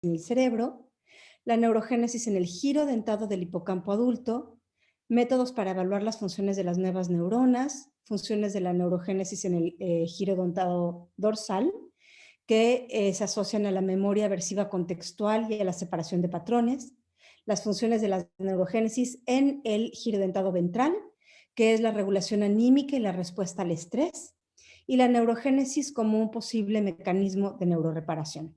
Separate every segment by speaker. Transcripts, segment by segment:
Speaker 1: en el cerebro, la neurogénesis en el giro dentado del hipocampo adulto, métodos para evaluar las funciones de las nuevas neuronas, funciones de la neurogénesis en el giro dentado dorsal, que se asocian a la memoria aversiva contextual y a la separación de patrones, las funciones de la neurogénesis en el giro dentado ventral, que es la regulación anímica y la respuesta al estrés, y la neurogénesis como un posible mecanismo de neuroreparación.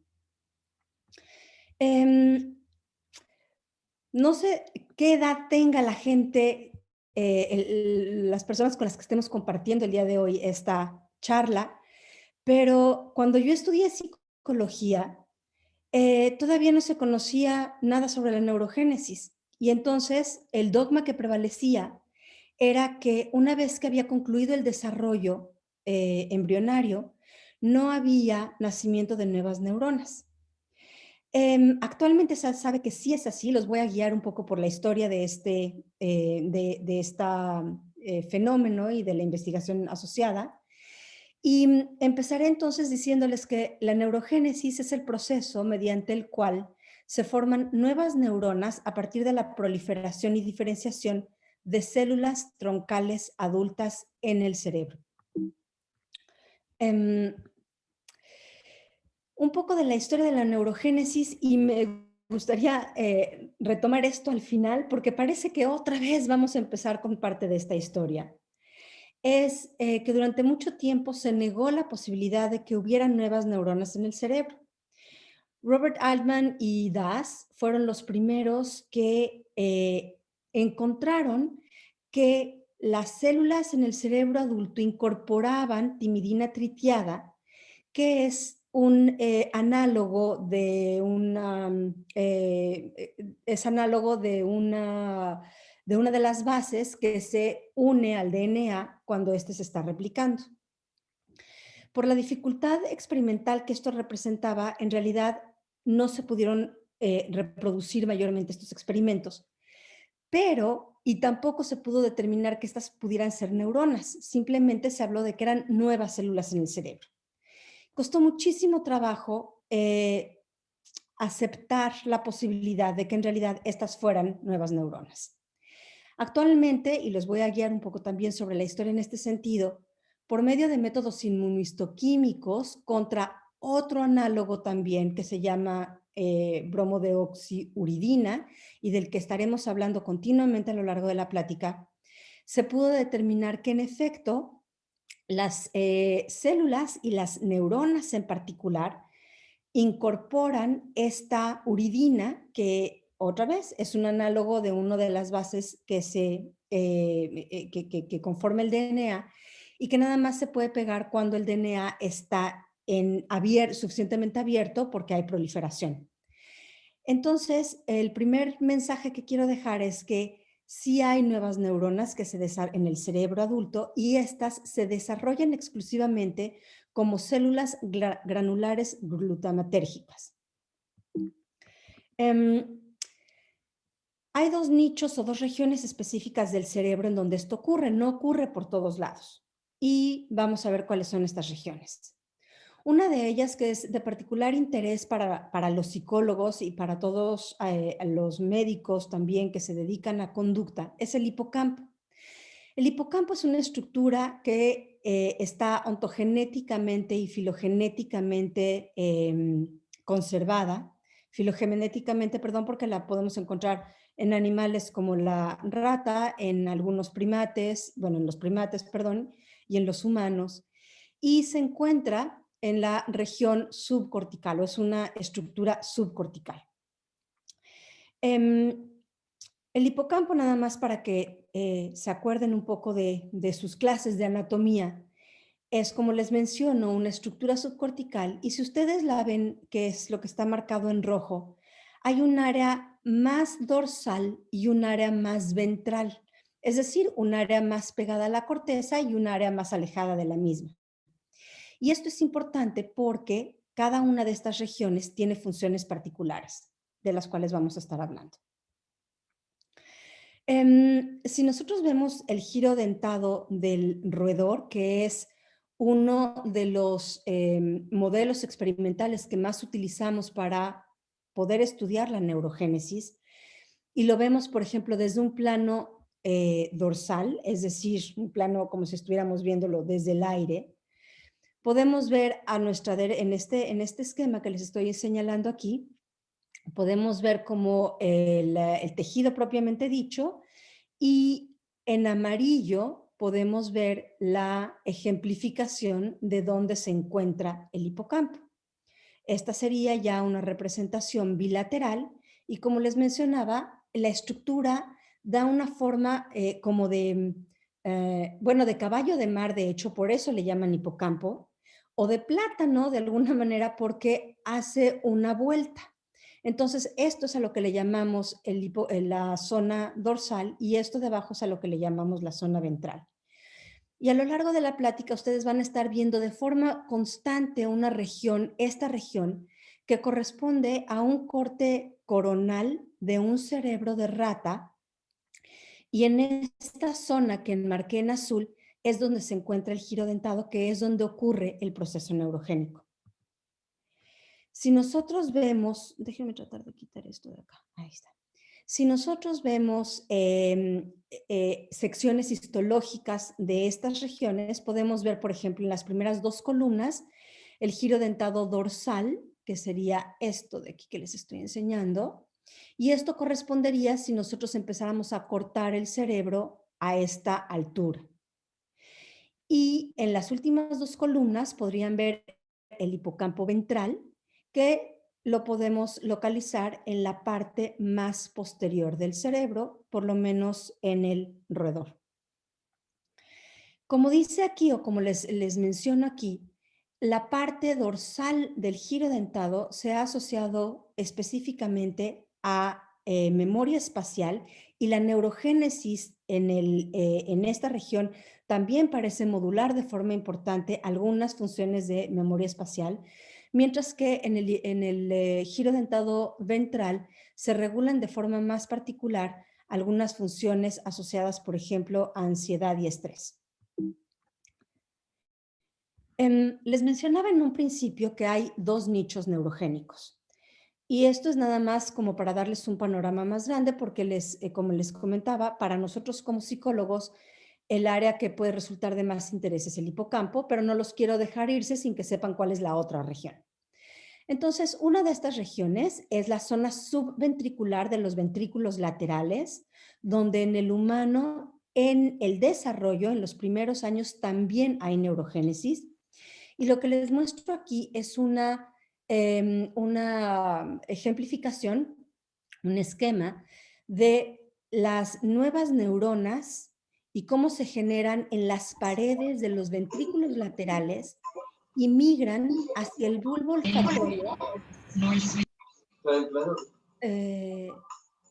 Speaker 1: No sé qué edad tenga la gente, las personas con las que estemos compartiendo el día de hoy esta charla, pero cuando yo estudié psicología, todavía no se conocía nada sobre la neurogénesis. Y entonces el dogma que prevalecía era que una vez que había concluido el desarrollo embrionario, no había nacimiento de nuevas neuronas. Actualmente se sabe que sí es así, los voy a guiar un poco por la historia de esta fenómeno y de la investigación asociada. Y empezaré entonces diciéndoles que la neurogénesis es el proceso mediante el cual se forman nuevas neuronas a partir de la proliferación y diferenciación de células troncales adultas en el cerebro. Un poco de la historia de la neurogénesis y me gustaría retomar esto al final porque parece que otra vez vamos a empezar con parte de esta historia. Es que durante mucho tiempo se negó la posibilidad de que hubiera nuevas neuronas en el cerebro. Robert Altman y Das fueron los primeros que encontraron que las células en el cerebro adulto incorporaban timidina tritiada, que es un análogo de una, es análogo de una de las bases que se une al DNA cuando éste se está replicando. Por la dificultad experimental que esto representaba, en realidad no se pudieron reproducir mayormente estos experimentos, pero, y tampoco se pudo determinar que estas pudieran ser neuronas, simplemente se habló de que eran nuevas células en el cerebro. Costó muchísimo trabajo aceptar la posibilidad de que en realidad estas fueran nuevas neuronas. Actualmente, y los voy a guiar un poco también sobre la historia en este sentido, por medio de métodos inmunistoquímicos contra otro análogo también que se llama bromodeoxiuridina y del que estaremos hablando continuamente a lo largo de la plática, se pudo determinar que en efecto las células y las neuronas en particular incorporan esta uridina que otra vez es un análogo de una de las bases que conforma el DNA y que nada más se puede pegar cuando el DNA está suficientemente abierto porque hay proliferación. Entonces, el primer mensaje que quiero dejar es que sí hay nuevas neuronas que se desarrollan en el cerebro adulto y estas se desarrollan exclusivamente como células granulares glutamatérgicas. Hay dos nichos o dos regiones específicas del cerebro en donde esto ocurre, no ocurre por todos lados. Y vamos a ver cuáles son estas regiones. Una de ellas, que es de particular interés para los psicólogos y para todos los médicos también que se dedican a conducta, es el hipocampo. El hipocampo es una estructura que está ontogenéticamente y filogenéticamente conservada. Filogenéticamente, perdón, porque la podemos encontrar en animales como la rata, en algunos primates, bueno, en los primates, perdón, y en los humanos. Y se encuentra en la región subcortical, o es una estructura subcortical. El hipocampo, nada más para que se acuerden un poco de sus clases de anatomía, es, como les menciono, una estructura subcortical, y si ustedes la ven, que es lo que está marcado en rojo, hay un área más dorsal y un área más ventral, es decir, un área más pegada a la corteza y un área más alejada de la misma. Y esto es importante porque cada una de estas regiones tiene funciones particulares, de las cuales vamos a estar hablando. Si nosotros vemos el giro dentado del roedor, que es uno de los modelos experimentales que más utilizamos para poder estudiar la neurogénesis y lo vemos, por ejemplo, desde un plano dorsal, es decir, un plano como si estuviéramos viéndolo desde el aire, podemos ver a nuestra en este esquema que les estoy señalando aquí, podemos ver como el tejido propiamente dicho y en amarillo podemos ver la ejemplificación de dónde se encuentra el hipocampo. Esta sería ya una representación bilateral y como les mencionaba, la estructura da una forma como de, bueno, de caballo de mar, de hecho, por eso le llaman hipocampo, o de plátano de alguna manera porque hace una vuelta. Entonces, esto es a lo que le llamamos la zona dorsal y esto de abajo es a lo que le llamamos la zona ventral. Y a lo largo de la plática ustedes van a estar viendo de forma constante una región, esta región, que corresponde a un corte coronal de un cerebro de rata. Y en esta zona que enmarqué en azul es donde se encuentra el giro dentado, que es donde ocurre el proceso neurogénico. Si nosotros vemos, déjenme tratar de quitar esto de acá, ahí está. Si nosotros vemos secciones histológicas de estas regiones, podemos ver, por ejemplo, en las primeras dos columnas, el giro dentado dorsal, que sería esto de aquí que les estoy enseñando, y esto correspondería si nosotros empezáramos a cortar el cerebro a esta altura. Y en las últimas dos columnas podrían ver el hipocampo ventral, que lo podemos localizar en la parte más posterior del cerebro, por lo menos en el roedor. Como dice aquí, o como les menciono aquí, la parte dorsal del giro dentado se ha asociado específicamente a memoria espacial y la neurogénesis en esta región también parece modular de forma importante algunas funciones de memoria espacial, mientras que en el giro dentado ventral se regulan de forma más particular algunas funciones asociadas, por ejemplo, a ansiedad y estrés. Les mencionaba en un principio que hay dos nichos neurogénicos. Y esto es nada más como para darles un panorama más grande, porque como les comentaba, para nosotros como psicólogos, el área que puede resultar de más interés es el hipocampo, pero no los quiero dejar irse sin que sepan cuál es la otra región. Entonces, una de estas regiones es la zona subventricular de los ventrículos laterales, donde en el humano, en el desarrollo, en los primeros años, también hay neurogénesis. Y lo que les muestro aquí es una ejemplificación, un esquema de las nuevas neuronas y cómo se generan en las paredes de los ventrículos laterales y migran hacia el bulbo olfatorio.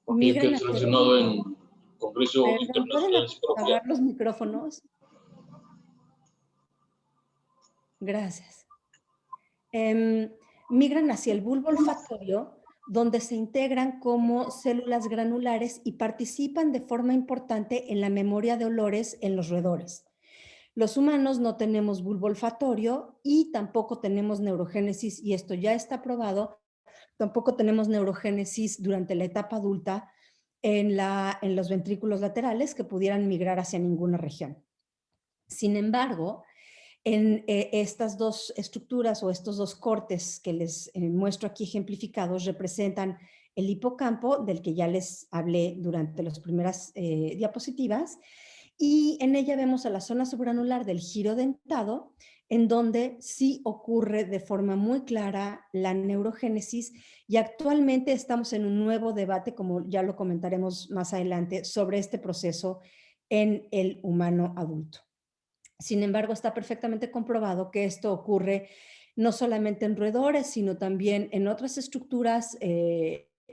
Speaker 1: Migran hacia el bulbo.
Speaker 2: En Congreso
Speaker 1: Perdón, ¿pueden apagar los micrófonos? Gracias. Migran hacia el bulbo olfatorio, donde se integran como células granulares y participan de forma importante en la memoria de olores en los roedores. Los humanos no tenemos bulbo olfatorio y tampoco tenemos neurogénesis, y esto ya está probado, tampoco tenemos neurogénesis durante la etapa adulta en los ventrículos laterales que pudieran migrar hacia ninguna región. Sin embargo, en estas dos estructuras o estos dos cortes que les muestro aquí ejemplificados representan el hipocampo, del que ya les hablé durante las primeras diapositivas, y en ella vemos a la zona subranular del giro dentado, en donde sí ocurre de forma muy clara la neurogénesis, y actualmente estamos en un nuevo debate, como ya lo comentaremos más adelante, sobre este proceso en el humano adulto. Sin embargo, está perfectamente comprobado que esto ocurre no solamente en roedores, sino también en otras estructuras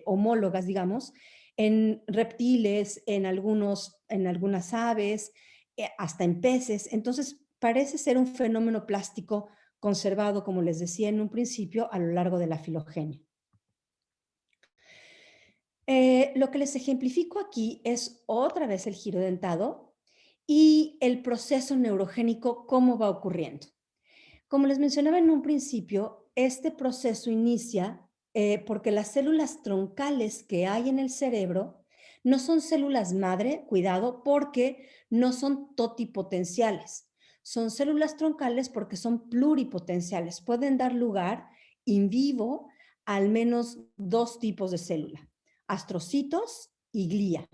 Speaker 1: homólogas, digamos, en reptiles, en algunas aves, hasta en peces. Entonces, parece ser un fenómeno plástico conservado, como les decía en un principio, a lo largo de la filogenia. Lo que les ejemplifico aquí es otra vez el giro dentado y el proceso neurogénico, cómo va ocurriendo. Como les mencionaba en un principio, este proceso inicia porque las células troncales que hay en el cerebro no son células madre, cuidado, porque no son totipotenciales. Son células troncales porque son pluripotenciales. Pueden dar lugar in vivo a al menos dos tipos de célula, astrocitos y glía.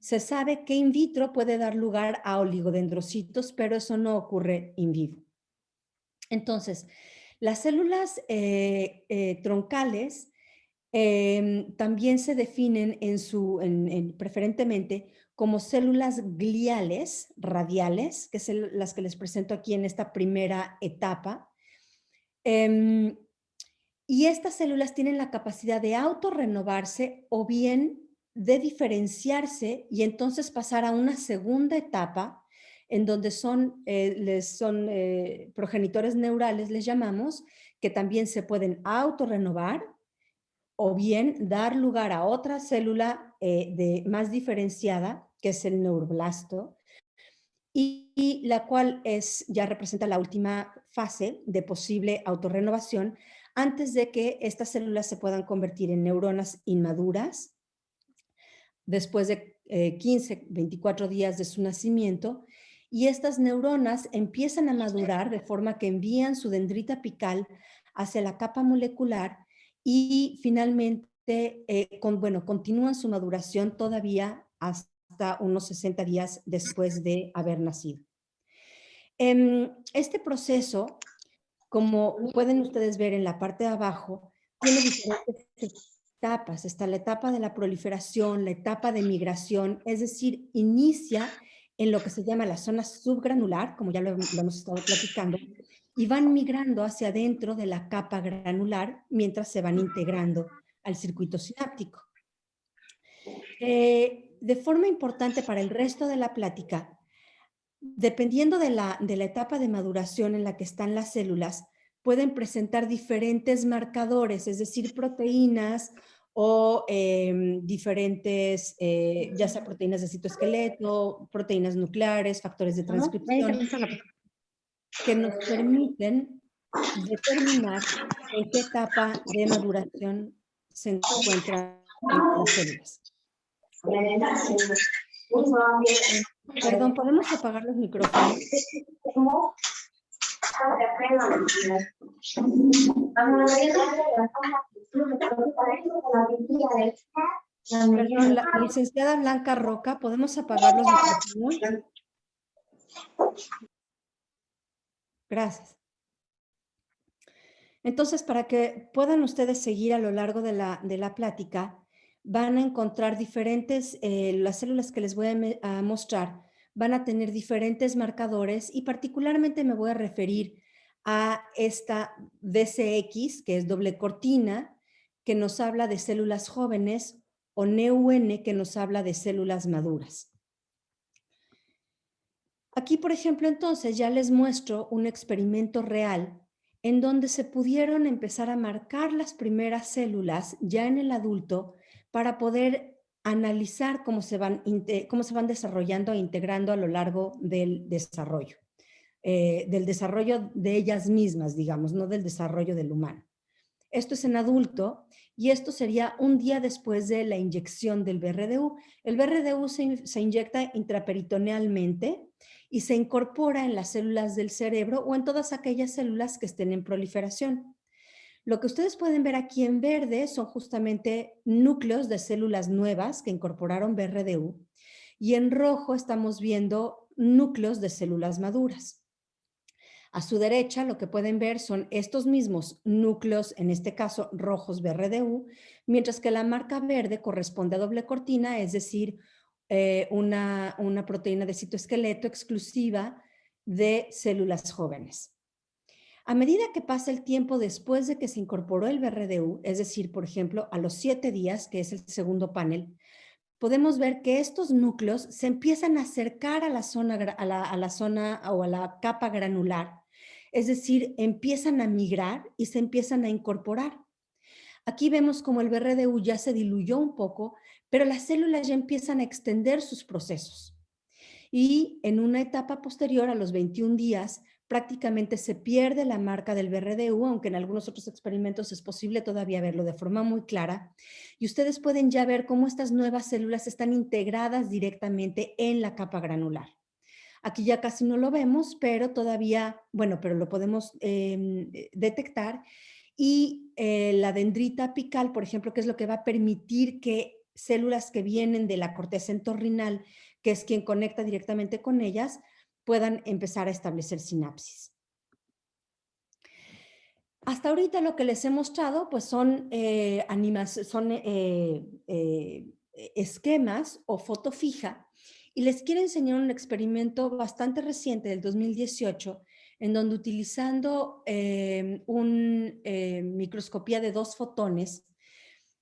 Speaker 1: Se sabe que in vitro puede dar lugar a oligodendrocitos, pero eso no ocurre in vivo. Entonces, las células troncales también se definen preferentemente como células gliales radiales, que son las que les presento aquí en esta primera etapa. Y estas células tienen la capacidad de autorrenovarse o bien de diferenciarse y entonces pasar a una segunda etapa en donde son progenitores neurales, les llamamos, que también se pueden autorrenovar o bien dar lugar a otra célula más diferenciada, que es el neuroblasto, y la cual ya representa la última fase de posible autorrenovación antes de que estas células se puedan convertir en neuronas inmaduras después de 15, 24 días de su nacimiento, y estas neuronas empiezan a madurar de forma que envían su dendrita apical hacia la capa molecular y finalmente continúan su maduración todavía hasta unos 60 días después de haber nacido. Este proceso, como pueden ustedes ver en la parte de abajo, tiene diferentes etapas. Está la etapa de la proliferación, la etapa de migración, es decir, inicia en lo que se llama la zona subgranular, como ya lo hemos estado platicando, y van migrando hacia adentro de la capa granular mientras se van integrando al circuito sináptico. De forma importante para el resto de la plática, dependiendo de la etapa de maduración en la que están las células, pueden presentar diferentes marcadores, es decir, proteínas o diferentes, ya sea proteínas de citoesqueleto, proteínas nucleares, factores de transcripción, que nos permiten determinar en qué etapa de maduración se encuentran las células. Perdón, ¿podemos apagar los micrófonos? Perdón, la licenciada Blanca Roca, ¿podemos apagar los micrófonos? Gracias. Entonces, para que puedan ustedes seguir a lo largo de la plática, van a encontrar diferentes, las células que les voy a mostrar van a tener diferentes marcadores y particularmente me voy a referir a esta DCX, que es doble cortina, que nos habla de células jóvenes, o NEUN, que nos habla de células maduras. Aquí, por ejemplo, entonces ya les muestro un experimento real en donde se pudieron empezar a marcar las primeras células ya en el adulto para poder analizar cómo se van desarrollando e integrando a lo largo del desarrollo de ellas mismas, digamos, no del desarrollo del humano. Esto es en adulto y esto sería un día después de la inyección del BRDU. El BRDU se inyecta intraperitonealmente y se incorpora en las células del cerebro o en todas aquellas células que estén en proliferación. Lo que ustedes pueden ver aquí en verde son justamente núcleos de células nuevas que incorporaron BRDU y en rojo estamos viendo núcleos de células maduras. A su derecha lo que pueden ver son estos mismos núcleos, en este caso rojos BRDU, mientras que la marca verde corresponde a doble cortina, es decir, una proteína de citoesqueleto exclusiva de células jóvenes. A medida que pasa el tiempo después de que se incorporó el BRDU, es decir, por ejemplo, a los 7 días, que es el segundo panel, podemos ver que estos núcleos se empiezan a acercar a la zona o a la capa granular. Es decir, empiezan a migrar y se empiezan a incorporar. Aquí vemos como el BRDU ya se diluyó un poco, pero las células ya empiezan a extender sus procesos. Y en una etapa posterior, a los 21 días, prácticamente se pierde la marca del BRDU, aunque en algunos otros experimentos es posible todavía verlo de forma muy clara. Y ustedes pueden ya ver cómo estas nuevas células están integradas directamente en la capa granular. Aquí ya casi no lo vemos, pero todavía, bueno, pero lo podemos detectar. Y la dendrita apical, por ejemplo, que es lo que va a permitir que células que vienen de la corteza entorrinal, que es quien conecta directamente con ellas, puedan empezar a establecer sinapsis. Hasta ahorita lo que les he mostrado, pues son, esquemas o foto fija, y les quiero enseñar un experimento bastante reciente del 2018, en donde utilizando una microscopía de 2 fotones,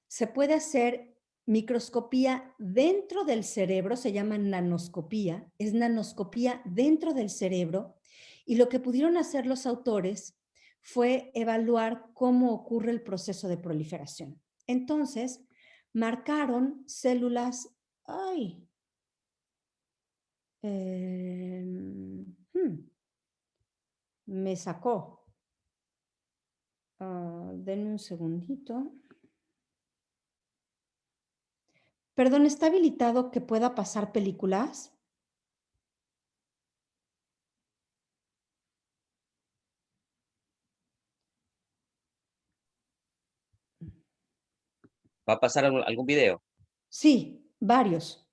Speaker 1: se puede hacer microscopía dentro del cerebro, se llama nanoscopía, es nanoscopía dentro del cerebro, y lo que pudieron hacer los autores fue evaluar cómo ocurre el proceso de proliferación. Entonces, marcaron células, ay, me sacó. Denme un segundito. Perdón, ¿está habilitado que pueda pasar películas?
Speaker 2: ¿Va a pasar algún video?
Speaker 1: Sí, varios.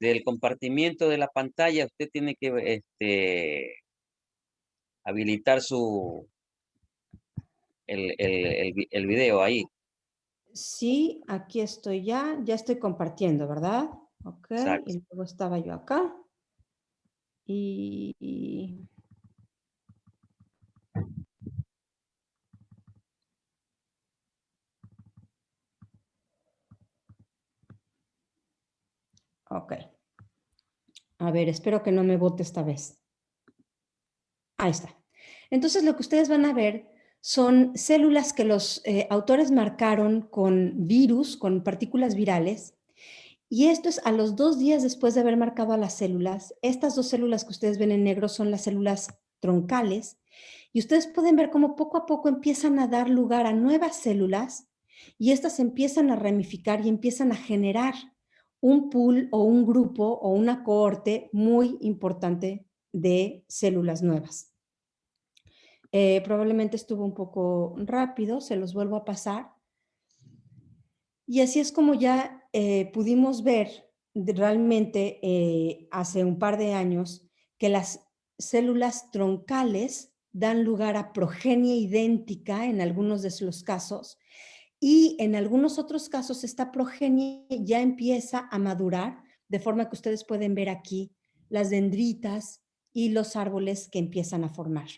Speaker 2: Del compartimiento de la pantalla, usted tiene que habilitar el video ahí.
Speaker 1: Sí, aquí estoy ya estoy compartiendo, ¿verdad? Ok,
Speaker 2: Exacto.
Speaker 1: y luego estaba yo acá. Y ok. A ver, espero que no me bote esta vez. Ahí está. Entonces, lo que ustedes van a ver son células que los autores marcaron con virus, con partículas virales, y esto es a los 2 días después de haber marcado a las células. Estas 2 células que ustedes ven en negro son las células troncales, y ustedes pueden ver cómo poco a poco empiezan a dar lugar a nuevas células, y estas empiezan a ramificar y empiezan a generar un pool o un grupo o una cohorte muy importante de células nuevas. Probablemente estuvo un poco rápido, se los vuelvo a pasar. Y así es como ya pudimos ver realmente hace un par de años que las células troncales dan lugar a progenie idéntica en algunos de los casos, y en algunos otros casos esta progenie ya empieza a madurar, de forma que ustedes pueden ver aquí las dendritas y los árboles que empiezan a formar.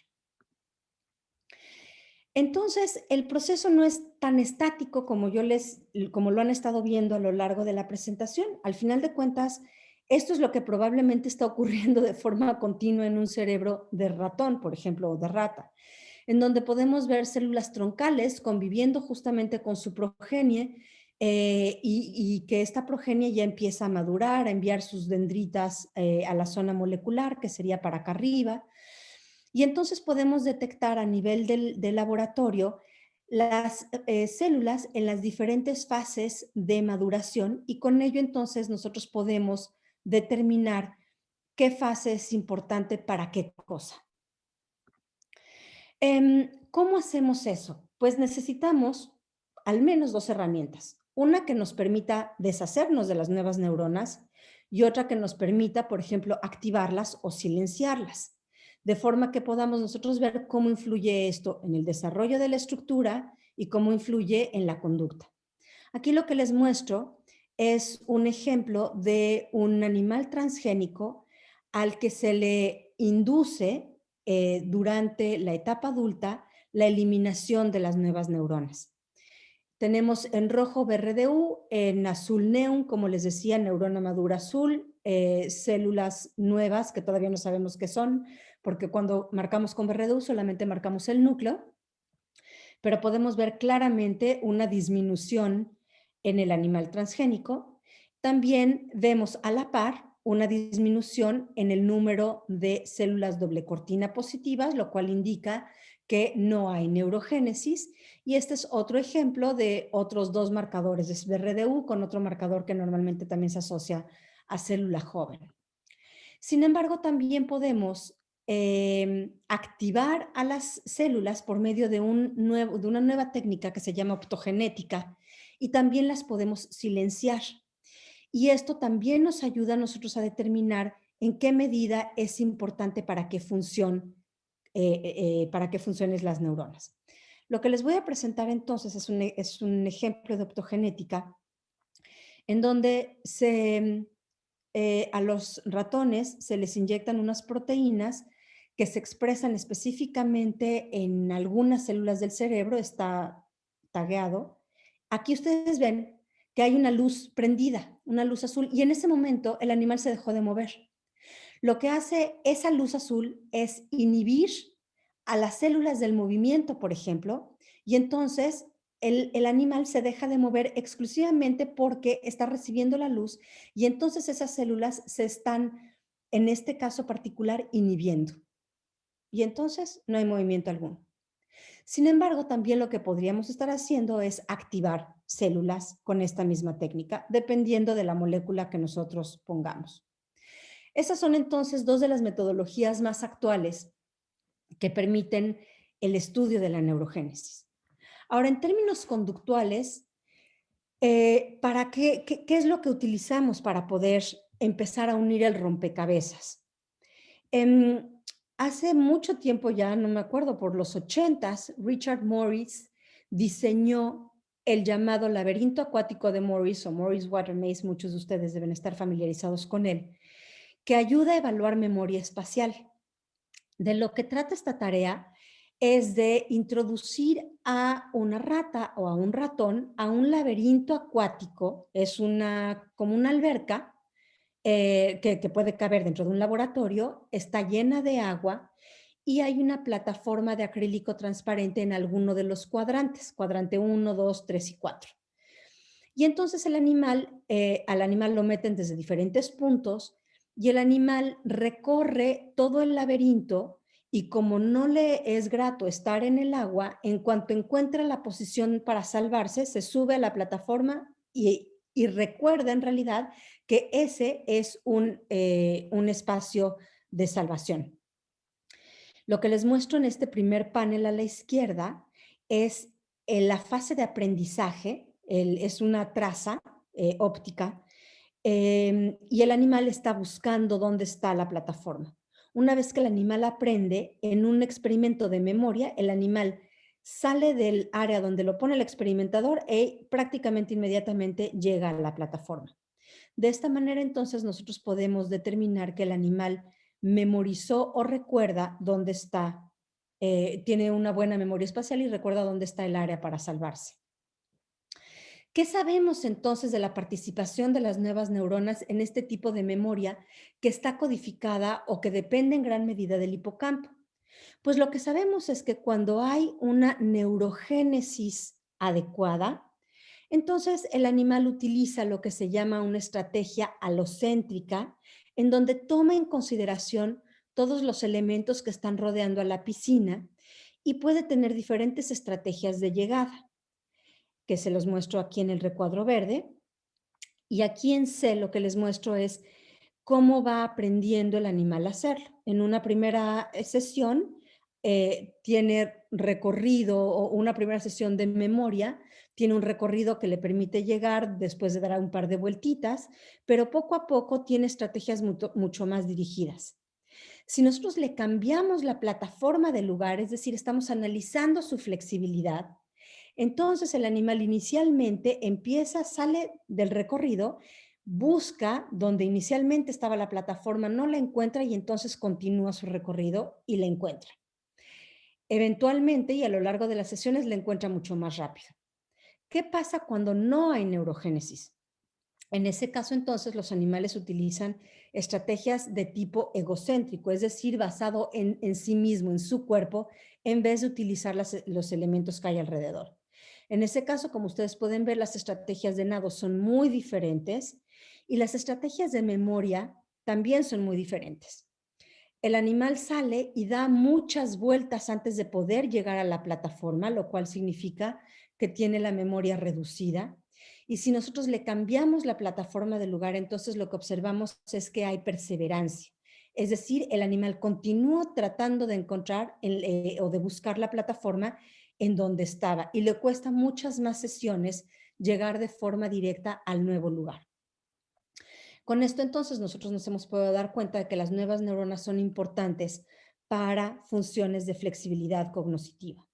Speaker 1: Entonces, el proceso no es tan estático como lo han estado viendo a lo largo de la presentación. Al final de cuentas, esto es lo que probablemente está ocurriendo de forma continua en un cerebro de ratón, por ejemplo, o de rata, en donde podemos ver células troncales conviviendo justamente con su progenie, y que esta progenie ya empieza a madurar, a enviar sus dendritas a la zona molecular, que sería para acá arriba. Y entonces podemos detectar a nivel del laboratorio las células en las diferentes fases de maduración, y con ello entonces nosotros podemos determinar qué fase es importante para qué cosa. ¿Cómo hacemos eso? Pues necesitamos al menos 2 herramientas. Una que nos permita deshacernos de las nuevas neuronas, y otra que nos permita, por ejemplo, activarlas o silenciarlas, de forma que podamos nosotros ver cómo influye esto en el desarrollo de la estructura y cómo influye en la conducta. Aquí lo que les muestro es un ejemplo de un animal transgénico al que se le induce durante la etapa adulta la eliminación de las nuevas neuronas. Tenemos en rojo BRDU, en azul NEUN, como les decía, neurona madura azul, células nuevas que todavía no sabemos qué son, porque cuando marcamos con BRDU solamente marcamos el núcleo, pero podemos ver claramente una disminución en el animal transgénico. También vemos a la par una disminución en el número de células doble cortina positivas, lo cual indica que no hay neurogénesis. Y este es otro ejemplo de otros dos marcadores de BRDU con otro marcador que normalmente también se asocia a célula joven. Sin embargo, también podemos activar a las células por medio de una nueva técnica que se llama optogenética y también las podemos silenciar. Y esto también nos ayuda a nosotros a determinar en qué medida es importante para que funcionen las neuronas. Lo que les voy a presentar entonces es un ejemplo de optogenética en donde a los ratones se les inyectan unas proteínas que se expresan específicamente en algunas células del cerebro, está tagueado. Aquí ustedes ven que hay una luz prendida, una luz azul, y en ese momento el animal se dejó de mover. Lo que hace esa luz azul es inhibir a las células del movimiento, por ejemplo, y entonces el animal se deja de mover exclusivamente porque está recibiendo la luz y entonces esas células se están, en este caso particular, inhibiendo. Y entonces no hay movimiento alguno. Sin embargo, también lo que podríamos estar haciendo es activar células con esta misma técnica, dependiendo de la molécula que nosotros pongamos. Esas son entonces dos de las metodologías más actuales que permiten el estudio de la neurogénesis. Ahora, en términos conductuales, ¿qué es lo que utilizamos para poder empezar a unir el rompecabezas? Hace mucho tiempo ya, no me acuerdo, por los 80s, Richard Morris diseñó el llamado laberinto acuático de Morris o Morris Water Maze, muchos de ustedes deben estar familiarizados con él, que ayuda a evaluar memoria espacial. De lo que trata esta tarea es de introducir a una rata o a un ratón a un laberinto acuático, es como una alberca que puede caber dentro de un laboratorio, está llena de agua y hay una plataforma de acrílico transparente en alguno de los cuadrantes, cuadrante 1, 2, 3 y 4. Y entonces al animal lo meten desde diferentes puntos y el animal recorre todo el laberinto y como no le es grato estar en el agua, en cuanto encuentra la posición para salvarse, se sube a la plataforma y recuerda en realidad que ese es un espacio de salvación. Lo que les muestro en este primer panel a la izquierda es la fase de aprendizaje, es una traza óptica, y el animal está buscando dónde está la plataforma. Una vez que el animal aprende, en un experimento de memoria, el animal sale del área donde lo pone el experimentador e prácticamente inmediatamente llega a la plataforma. De esta manera, entonces, nosotros podemos determinar que el animal memorizó o recuerda dónde está, tiene una buena memoria espacial y recuerda dónde está el área para salvarse. ¿Qué sabemos entonces de la participación de las nuevas neuronas en este tipo de memoria que está codificada o que depende en gran medida del hipocampo? Pues lo que sabemos es que cuando hay una neurogénesis adecuada, entonces el animal utiliza lo que se llama una estrategia alocéntrica, en donde toma en consideración todos los elementos que están rodeando a la piscina y puede tener diferentes estrategias de llegada, que se los muestro aquí en el recuadro verde. Y aquí en C lo que les muestro es cómo va aprendiendo el animal a hacerlo. En una primera sesión tiene recorrido o una primera sesión de memoria, tiene un recorrido que le permite llegar después de dar un par de vueltitas, pero poco a poco tiene estrategias mucho más dirigidas. Si nosotros le cambiamos la plataforma de lugar, es decir, estamos analizando su flexibilidad, entonces el animal inicialmente sale del recorrido, busca donde inicialmente estaba la plataforma, no la encuentra y entonces continúa su recorrido y la encuentra. Eventualmente y a lo largo de las sesiones la encuentra mucho más rápido. ¿Qué pasa cuando no hay neurogénesis? En ese caso, entonces, los animales utilizan estrategias de tipo egocéntrico, es decir, basado en sí mismo, en su cuerpo, en vez de utilizar los elementos que hay alrededor. En ese caso, como ustedes pueden ver, las estrategias de nado son muy diferentes y las estrategias de memoria también son muy diferentes. El animal sale y da muchas vueltas antes de poder llegar a la plataforma, lo cual significa que tiene la memoria reducida. Y si nosotros le cambiamos la plataforma de lugar, entonces lo que observamos es que hay perseverancia. Es decir, el animal continúa tratando de encontrar o de buscar la plataforma en donde estaba y le cuesta muchas más sesiones llegar de forma directa al nuevo lugar. Con esto entonces nosotros nos hemos podido dar cuenta de que las nuevas neuronas son importantes para funciones de flexibilidad cognitiva.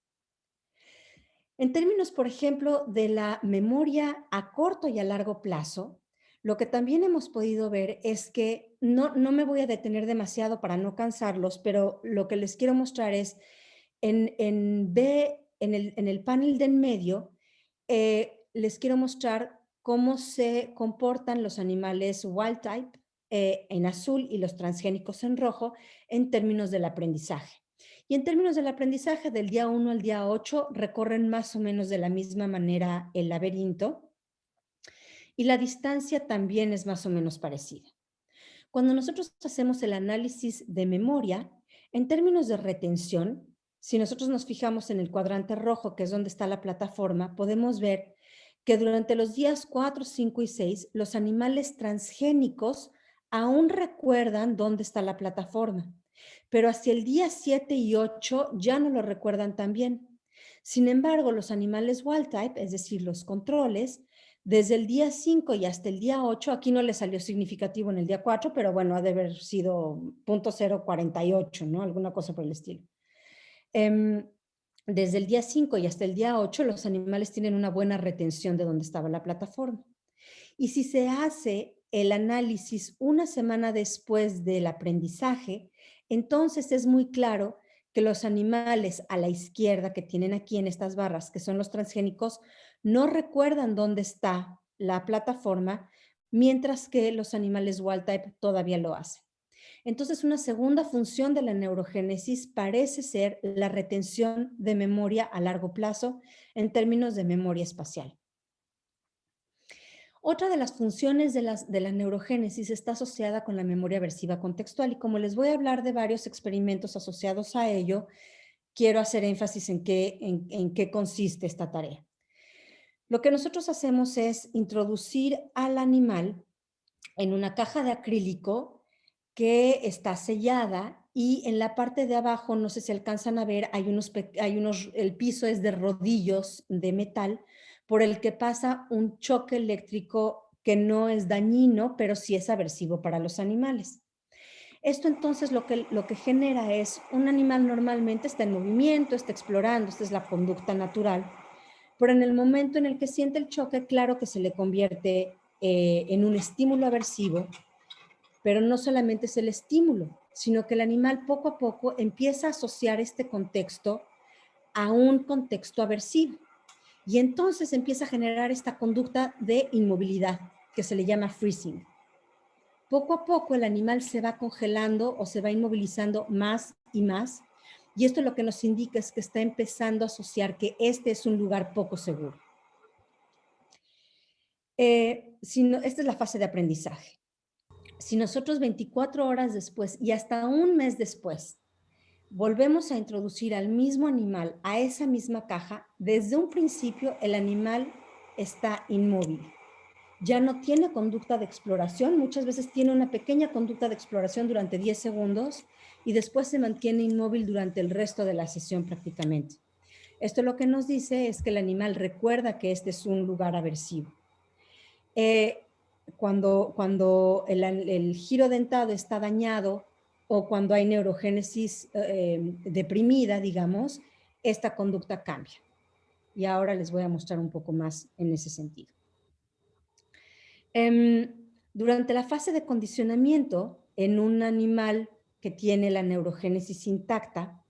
Speaker 1: En términos, por ejemplo, de la memoria a corto y a largo plazo, lo que también hemos podido ver es que no me voy a detener demasiado para no cansarlos, pero lo que les quiero mostrar es en el panel de en medio, les quiero mostrar cómo se comportan los animales wild type en azul y los transgénicos en rojo en términos del aprendizaje. Y en términos del aprendizaje, del día 1 al día 8, recorren más o menos de la misma manera el laberinto y la distancia también es más o menos parecida. Cuando nosotros hacemos el análisis de memoria, en términos de retención, si nosotros nos fijamos en el cuadrante rojo, que es donde está la plataforma, podemos ver que durante los días 4, 5 y 6, los animales transgénicos aún recuerdan dónde está la plataforma, pero hacia el día 7 y 8 ya no lo recuerdan tan bien. Sin embargo, los animales wild type, es decir, los controles, desde el día 5 y hasta el día 8, aquí no le salió significativo en el día 4, pero bueno, ha de haber sido 0.048, ¿no? Alguna cosa por el estilo. Desde el día 5 y hasta el día 8, los animales tienen una buena retención de dónde estaba la plataforma. Y si se hace el análisis una semana después del aprendizaje, entonces es muy claro que los animales a la izquierda que tienen aquí en estas barras, que son los transgénicos, no recuerdan dónde está la plataforma, mientras que los animales wild type todavía lo hacen. Entonces, una segunda función de la neurogénesis parece ser la retención de memoria a largo plazo en términos de memoria espacial. Otra de las funciones de la neurogénesis está asociada con la memoria aversiva contextual y como les voy a hablar de varios experimentos asociados a ello, quiero hacer énfasis en qué consiste esta tarea. Lo que nosotros hacemos es introducir al animal en una caja de acrílico que está sellada y en la parte de abajo, no sé si alcanzan a ver, el piso es de rodillos de metal por el que pasa un choque eléctrico que no es dañino, pero sí es aversivo para los animales. Esto entonces lo que genera es un animal normalmente está en movimiento, está explorando, esta es la conducta natural, pero en el momento en el que siente el choque, claro que se le convierte en un estímulo aversivo, pero no solamente es el estímulo, sino que el animal poco a poco empieza a asociar este contexto a un contexto aversivo. Y entonces empieza a generar esta conducta de inmovilidad, que se le llama freezing. Poco a poco el animal se va congelando o se va inmovilizando más y más, y esto lo que nos indica es que está empezando a asociar que este es un lugar poco seguro. Esta es la fase de aprendizaje. Si nosotros 24 horas después y hasta un mes después volvemos a introducir al mismo animal a esa misma caja, desde un principio el animal está inmóvil. Ya no tiene conducta de exploración, muchas veces tiene una pequeña conducta de exploración durante 10 segundos y después se mantiene inmóvil durante el resto de la sesión prácticamente. Esto lo que nos dice es que el animal recuerda que este es un lugar aversivo. Cuando el giro dentado está dañado o cuando hay neurogénesis deprimida, digamos, esta conducta cambia. Y ahora les voy a mostrar un poco más en ese sentido. Durante la fase de condicionamiento, en un animal que tiene la neurogénesis intacta,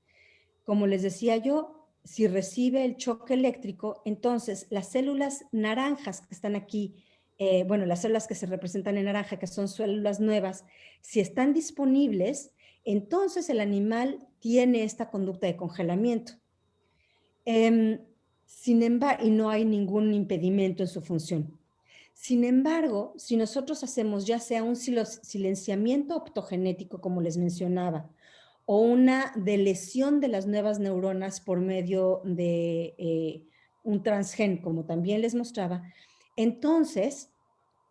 Speaker 1: como les decía yo, si recibe el choque eléctrico, entonces las células naranjas que están aquí, las células que se representan en naranja, que son células nuevas, si están disponibles, entonces el animal tiene esta conducta de congelamiento. Sin embargo, y no hay ningún impedimento en su función. Sin embargo, si nosotros hacemos ya sea un silenciamiento optogenético, como les mencionaba, o una delesión de las nuevas neuronas por medio de un transgen, como también les mostraba, entonces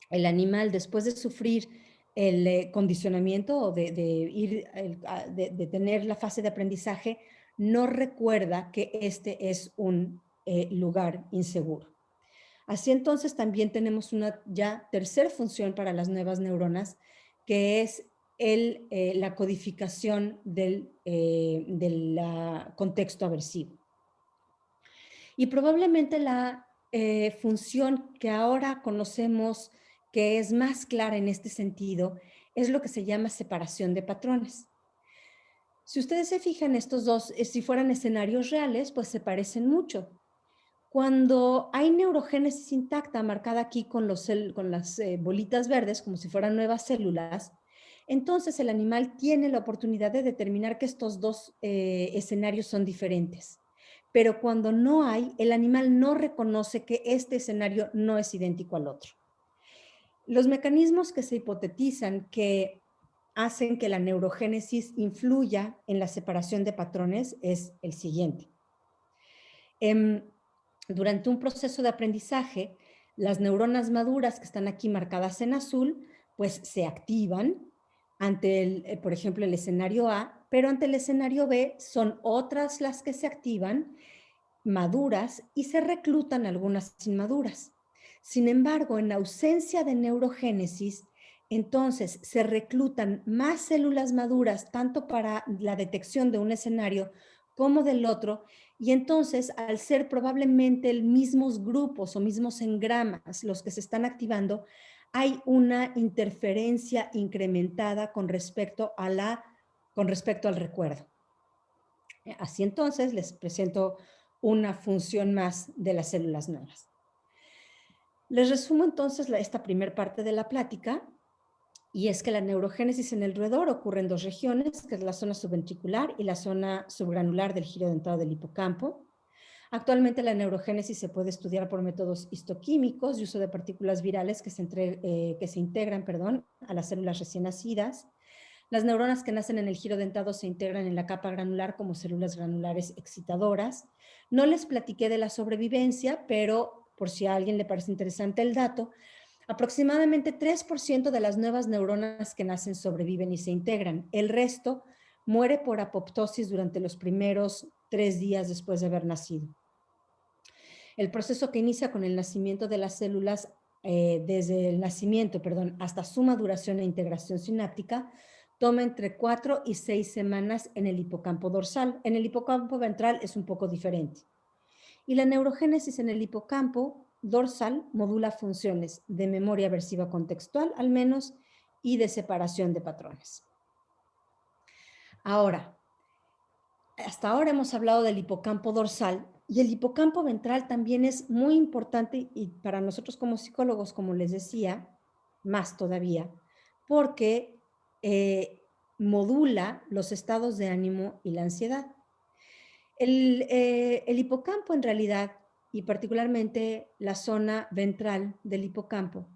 Speaker 1: el animal, después de sufrir el condicionamiento o de tener la fase de aprendizaje, no recuerda que este es un lugar inseguro. Así entonces también tenemos una ya tercera función para las nuevas neuronas, que es la codificación del contexto aversivo. Y probablemente la función que ahora conocemos que es más clara en este sentido es lo que se llama separación de patrones. Si ustedes se fijan, estos dos, si fueran escenarios reales, pues se parecen mucho. Cuando hay neurogénesis intacta, marcada aquí con las bolitas verdes, como si fueran nuevas células, entonces el animal tiene la oportunidad de determinar que estos dos escenarios son diferentes. Pero cuando no hay, el animal no reconoce que este escenario no es idéntico al otro. Los mecanismos que se hipotetizan que hacen que la neurogénesis influya en la separación de patrones es el siguiente. Durante un proceso de aprendizaje, las neuronas maduras que están aquí marcadas en azul, pues se activan ante, por ejemplo, el escenario A, pero ante el escenario B son otras las que se activan, maduras, y se reclutan algunas inmaduras. Sin embargo, en ausencia de neurogénesis, entonces se reclutan más células maduras, tanto para la detección de un escenario como del otro, y entonces, al ser probablemente los mismos grupos o mismos engramas los que se están activando, hay una interferencia incrementada con respecto al recuerdo. Así entonces, les presento una función más de las células nuevas. Les resumo entonces esta primera parte de la plática, y es que la neurogénesis en el roedor ocurre en dos regiones, que es la zona subventricular y la zona subgranular del giro dentado del hipocampo. Actualmente la neurogénesis se puede estudiar por métodos histoquímicos y uso de partículas virales que se integran a las células recién nacidas. Las neuronas que nacen en el giro dentado se integran en la capa granular como células granulares excitadoras. No les platiqué de la sobrevivencia, pero por si a alguien le parece interesante el dato, aproximadamente 3% de las nuevas neuronas que nacen sobreviven y se integran. El resto muere por apoptosis durante los primeros 3 días después de haber nacido. El proceso que inicia con el nacimiento de las células, desde el nacimiento, hasta su maduración e integración sináptica, toma entre 4 y 6 semanas en el hipocampo dorsal. En el hipocampo ventral es un poco diferente. Y la neurogénesis en el hipocampo dorsal modula funciones de memoria aversiva contextual, al menos, y de separación de patrones. Ahora, hasta ahora hemos hablado del hipocampo dorsal, y el hipocampo ventral también es muy importante, y para nosotros como psicólogos, como les decía, más todavía, porque modula los estados de ánimo y la ansiedad. El hipocampo en realidad, y particularmente la zona ventral del hipocampo,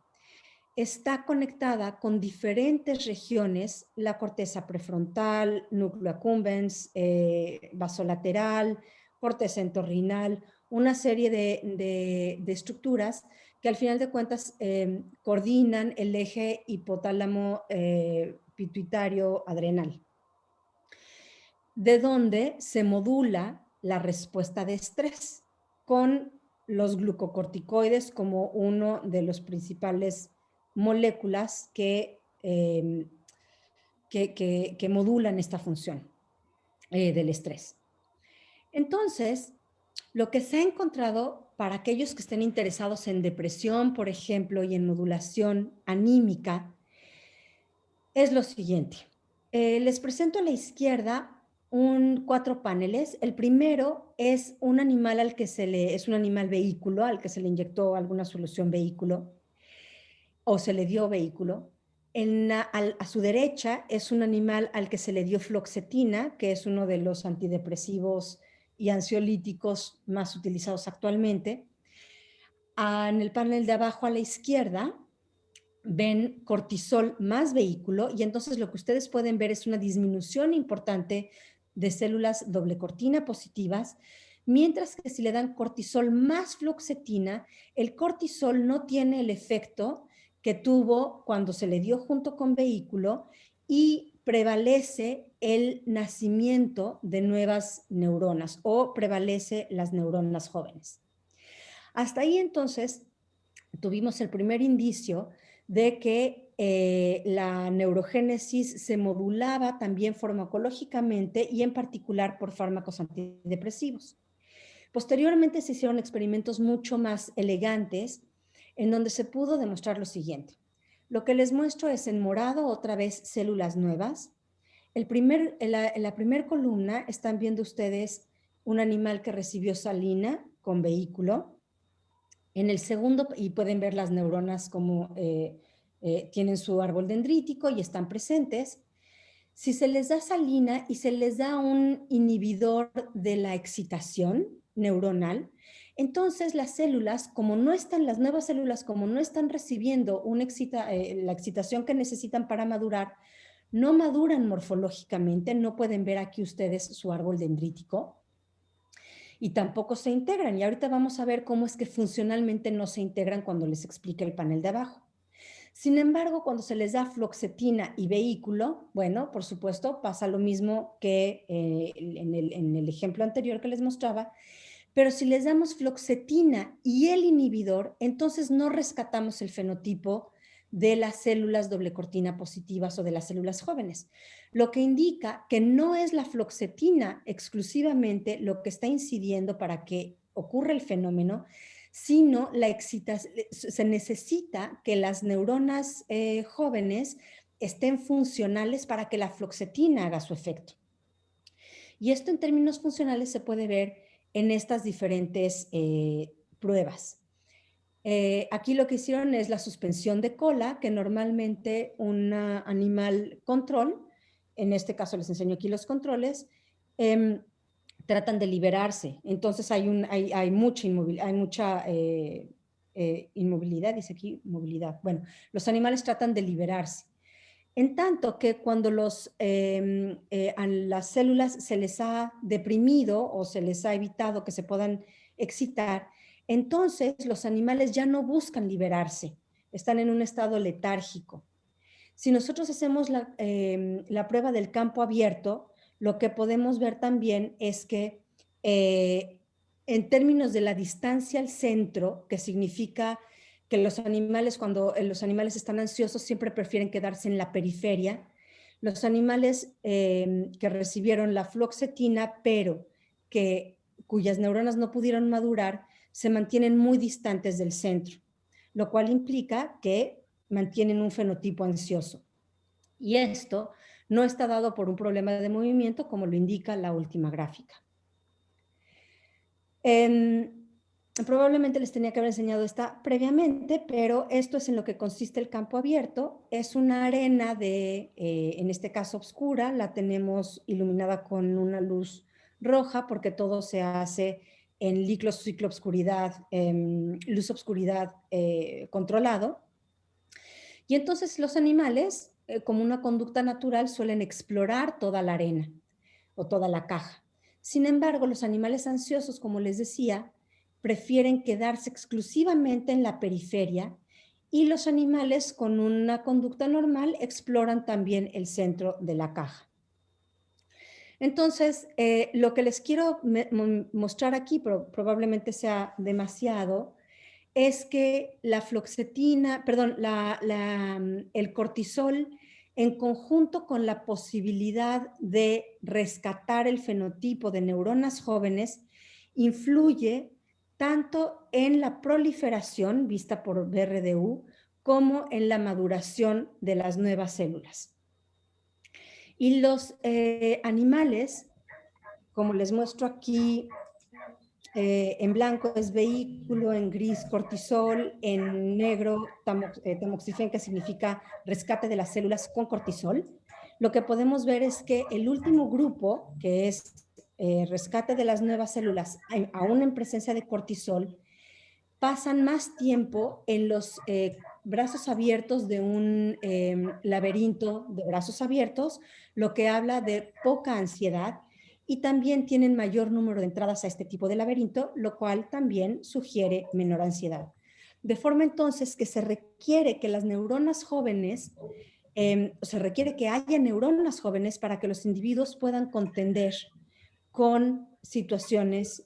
Speaker 1: está conectada con diferentes regiones, la corteza prefrontal, núcleo accumbens, basolateral, corteza entorrinal, una serie de estructuras que al final de cuentas coordinan el eje hipotálamo pituitario adrenal, de donde se modula la respuesta de estrés con los glucocorticoides como uno de los principales moléculas que modulan esta función del estrés. Entonces, lo que se ha encontrado para aquellos que estén interesados en depresión, por ejemplo, y en modulación anímica, es lo siguiente. Les presento a la izquierda 4 paneles. El primero es un animal es un animal vehículo al que se le inyectó alguna solución vehículo o se le dio vehículo. A su derecha es un animal al que se le dio fluoxetina, que es uno de los antidepresivos y ansiolíticos más utilizados actualmente. En el panel de abajo a la izquierda ven cortisol más vehículo y entonces lo que ustedes pueden ver es una disminución importante de células doble cortina positivas, mientras que si le dan cortisol más fluoxetina, el cortisol no tiene el efecto que tuvo cuando se le dio junto con vehículo y prevalece el nacimiento de nuevas neuronas o prevalece las neuronas jóvenes. Hasta ahí entonces tuvimos el primer indicio de que la neurogénesis se modulaba también farmacológicamente y en particular por fármacos antidepresivos. Posteriormente se hicieron experimentos mucho más elegantes en donde se pudo demostrar lo siguiente. Lo que les muestro es en morado otra vez células nuevas. En la primera columna están viendo ustedes un animal que recibió salina con vehículo. En el segundo, y pueden ver las neuronas como tienen su árbol dendrítico y están presentes. Si se les da salina y se les da un inhibidor de la excitación neuronal, entonces las células, como no están, las nuevas células, como no están recibiendo la excitación que necesitan para madurar, no maduran morfológicamente, no pueden ver aquí ustedes su árbol dendrítico, y tampoco se integran. Y ahorita vamos a ver cómo es que funcionalmente no se integran cuando les explique el panel de abajo. Sin embargo, cuando se les da fluoxetina y vehículo, bueno, por supuesto, pasa lo mismo que en el ejemplo anterior que les mostraba, pero si les damos fluoxetina y el inhibidor, entonces no rescatamos el fenotipo de las células doble cortina positivas o de las células jóvenes, lo que indica que no es la fluoxetina exclusivamente lo que está incidiendo para que ocurra el fenómeno, sino se necesita que las neuronas jóvenes estén funcionales para que la fluoxetina haga su efecto. Y esto en términos funcionales se puede ver en estas diferentes pruebas. Aquí lo que hicieron es la suspensión de cola, que normalmente un animal control, en este caso les enseño aquí los controles, tratan de liberarse. Entonces hay mucha inmovilidad, dice aquí, movilidad. Bueno, los animales tratan de liberarse. En tanto que cuando a las células se les ha deprimido o se les ha evitado que se puedan excitar, entonces los animales ya no buscan liberarse, están en un estado letárgico. Si nosotros hacemos la prueba del campo abierto, lo que podemos ver también es que en términos de la distancia al centro, que significa que los animales, cuando los animales están ansiosos, siempre prefieren quedarse en la periferia. Los animales que recibieron la fluoxetina, pero cuyas neuronas no pudieron madurar, se mantienen muy distantes del centro, lo cual implica que mantienen un fenotipo ansioso. Y esto no está dado por un problema de movimiento, como lo indica la última gráfica. Probablemente les tenía que haber enseñado esta previamente, pero esto es en lo que consiste el campo abierto. Es una arena en este caso oscura, la tenemos iluminada con una luz roja porque todo se hace en ciclo-obscuridad, luz-obscuridad controlado. Y entonces los animales, como una conducta natural, suelen explorar toda la arena o toda la caja. Sin embargo, los animales ansiosos, como les decía, prefieren quedarse exclusivamente en la periferia y los animales con una conducta normal exploran también el centro de la caja. Entonces, lo que les quiero mostrar aquí, pero probablemente sea demasiado, es que la fluoxetina, perdón, el cortisol en conjunto con la posibilidad de rescatar el fenotipo de neuronas jóvenes influye tanto en la proliferación vista por BRDU como en la maduración de las nuevas células. Y los animales, como les muestro aquí, en blanco es vehículo, en gris cortisol, en negro tamoxifen, que significa rescate de las células con cortisol. Lo que podemos ver es que el último grupo, que es rescate de las nuevas células, aún en presencia de cortisol, pasan más tiempo en los brazos abiertos de un laberinto de brazos abiertos, lo que habla de poca ansiedad, y también tienen mayor número de entradas a este tipo de laberinto, lo cual también sugiere menor ansiedad. De forma entonces que se requiere que las neuronas jóvenes, se requiere que haya neuronas jóvenes para que los individuos puedan contender con situaciones